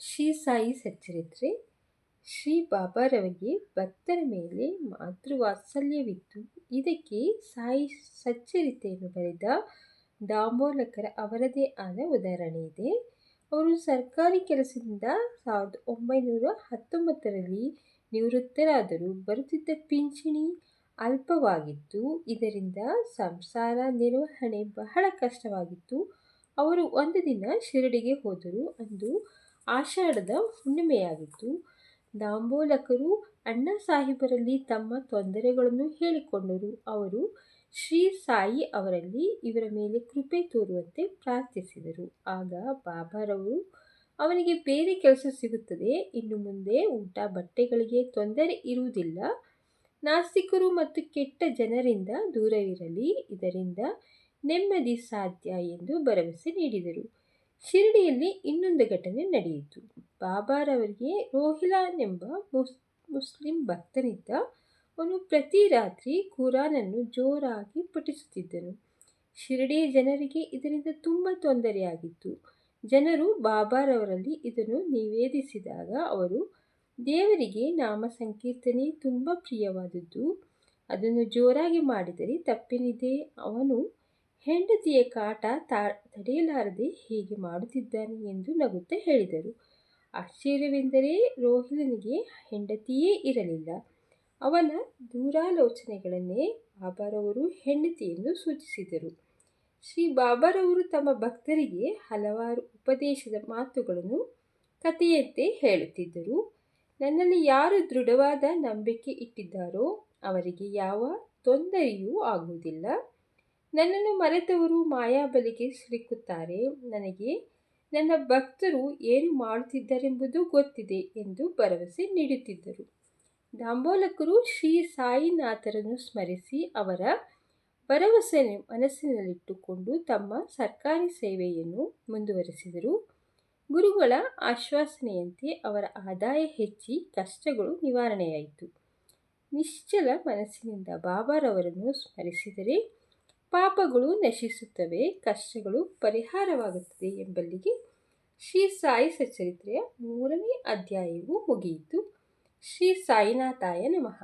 ಶ್ರೀ ಸಾಯಿ ಸಚ್ಚರಿತ್ರೆ. ಶ್ರೀ ಬಾಬಾರವರಿಗೆ ಭಕ್ತರ ಮೇಲೆ ಮಾತೃವಾತ್ಸಲ್ಯವಿತ್ತು. ಇದಕ್ಕೆ ಸಾಯಿ ಸಚ್ಚರಿತೆಯನ್ನು ಬರೆದ ದಾಂಬೋಲಕರ ಅವರದೇ ಆದ ಉದಾಹರಣೆ ಇದೆ. ಅವರು ಸರ್ಕಾರಿ ಕೆಲಸದಿಂದ 1919ರಲ್ಲಿ ನಿವೃತ್ತರಾದರು. ಬರುತ್ತಿದ್ದ ಪಿಂಚಣಿ ಅಲ್ಪವಾಗಿತ್ತು. ಇದರಿಂದ ಸಂಸಾರ ನಿರ್ವಹಣೆ ಬಹಳ ಕಷ್ಟವಾಗಿತ್ತು. ಅವರು ಒಂದು ದಿನ ಶಿರಡಿಗೆ ಹೋದರು. ಅಂದು ಆಷಾಢದ ಹುಣ್ಣಿಮೆಯಾಗಿತ್ತು. ದಾಂಬೋಲಕರು ಅಣ್ಣಾ ಸಾಹೇಬರಲ್ಲಿ ತಮ್ಮ ತೊಂದರೆಗಳನ್ನು ಹೇಳಿಕೊಂಡರು. ಅವರು ಶ್ರೀ ಸಾಯಿ ಅವರಲ್ಲಿ ಇವರ ಮೇಲೆ ಕೃಪೆ ತೋರುವಂತೆ ಪ್ರಾರ್ಥಿಸಿದರು. ಆಗ ಬಾಬಾರವರು ಅವನಿಗೆ ಬೇರೆ ಕೆಲಸ ಸಿಗುತ್ತದೆ, ಇನ್ನು ಮುಂದೆ ಊಟ ಬಟ್ಟೆಗಳಿಗೆ ತೊಂದರೆ ಇರುವುದಿಲ್ಲ, ನಾಸ್ತಿಕರು ಮತ್ತು ಕೆಟ್ಟ ಜನರಿಂದ ದೂರವಿರಲಿ, ಇದರಿಂದ ನೆಮ್ಮದಿ ಸಾಧ್ಯ ಎಂದು ಭರವಸೆ ನೀಡಿದರು. ಶಿರಡಿಯಲ್ಲಿ ಇನ್ನೊಂದು ಘಟನೆ ನಡೆಯಿತು. ಬಾಬಾರವರಿಗೆ ರೋಹಿಲಾನೆಂಬ ಮುಸ್ಲಿಂ ಭಕ್ತನಿದ್ದ. ಅವನು ಪ್ರತಿ ರಾತ್ರಿ ಕುರಾನನ್ನು ಜೋರಾಗಿ ಪಠಿಸುತ್ತಿದ್ದನು. ಶಿರಡಿಯ ಜನರಿಗೆ ಇದರಿಂದ ತುಂಬ ತೊಂದರೆಯಾಗಿತ್ತು. ಜನರು ಬಾಬಾರವರಲ್ಲಿ ಇದನ್ನು ನಿವೇದಿಸಿದಾಗ ಅವರು, ದೇವರಿಗೆ ನಾಮ ಸಂಕೀರ್ತನೆ ತುಂಬ ಪ್ರಿಯವಾದದ್ದು, ಅದನ್ನು ಜೋರಾಗಿ ಮಾಡಿದರೆ ತಪ್ಪೇನಿದೆ, ಅವನು ಹೆಂಡತಿಯ ಕಾಟ ತಡೆಯಲಾರದೆ ಹೀಗೆ ಮಾಡುತ್ತಿದ್ದಾನೆ ಎಂದು ನಗುತ್ತಾ ಹೇಳಿದರು. ಆಶ್ಚರ್ಯವೆಂದರೆ ರೋಹಿಲನಿಗೆ ಹೆಂಡತಿಯೇ ಇರಲಿಲ್ಲ. ಅವನ ದೂರಾಲೋಚನೆಗಳನ್ನೇ ಬಾಬಾರವರು ಹೆಂಡತಿ ಎಂದು ಸೂಚಿಸಿದರು. ಶ್ರೀ ಬಾಬಾರವರು ತಮ್ಮ ಭಕ್ತರಿಗೆ ಹಲವಾರು ಉಪದೇಶದ ಮಾತುಗಳನ್ನು ಕಥೆಯಂತೆ ಹೇಳುತ್ತಿದ್ದರು. ನನ್ನಲ್ಲಿ ಯಾರು ದೃಢವಾದ ನಂಬಿಕೆ ಇಟ್ಟಿದ್ದಾರೋ ಅವರಿಗೆ ಯಾವ ತೊಂದರೆಯೂ ಆಗುವುದಿಲ್ಲ. ನನ್ನನ್ನು ಮರೆತವರು ಮಾಯಾಬಲಿಗೆ ಸಿಲುಕುತ್ತಾರೆ. ನನಗೆ ನನ್ನ ಭಕ್ತರು ಏನು ಮಾಡುತ್ತಿದ್ದಾರೆಂಬುದು ಗೊತ್ತಿದೆ ಎಂದು ಭರವಸೆ ನೀಡುತ್ತಿದ್ದರು. ದಾಂಬೋಲಕರು ಶ್ರೀ ಸಾಯಿನಾಥರನ್ನು ಸ್ಮರಿಸಿ ಅವರ ಭರವಸೆಯನ್ನು ಮನಸ್ಸಿನಲ್ಲಿಟ್ಟುಕೊಂಡು ತಮ್ಮ ಸರ್ಕಾರಿ ಸೇವೆಯನ್ನು ಮುಂದುವರೆಸಿದರು. ಗುರುಗಳ ಆಶ್ವಾಸನೆಯಂತೆ ಅವರ ಆದಾಯ ಹೆಚ್ಚಿ ಕಷ್ಟಗಳು ನಿವಾರಣೆಯಾಯಿತು. ನಿಶ್ಚಲ ಮನಸ್ಸಿನಿಂದ ಬಾಬಾರವರನ್ನು ಸ್ಮರಿಸಿದರೆ ಪಾಪಗಳು ನಶಿಸುತ್ತವೆ, ಕಷ್ಟಗಳು ಪರಿಹಾರವಾಗುತ್ತದೆ ಎಂಬಲ್ಲಿಗೆ ಶ್ರೀ ಸಾಯಿ ಸಚ್ಚರಿತ್ರೆಯ 3ನೇ ಅಧ್ಯಾಯವು ಮುಗಿಯಿತು. ಶ್ರೀ ಸಾಯಿನಾಥಾಯ ನಮಃ.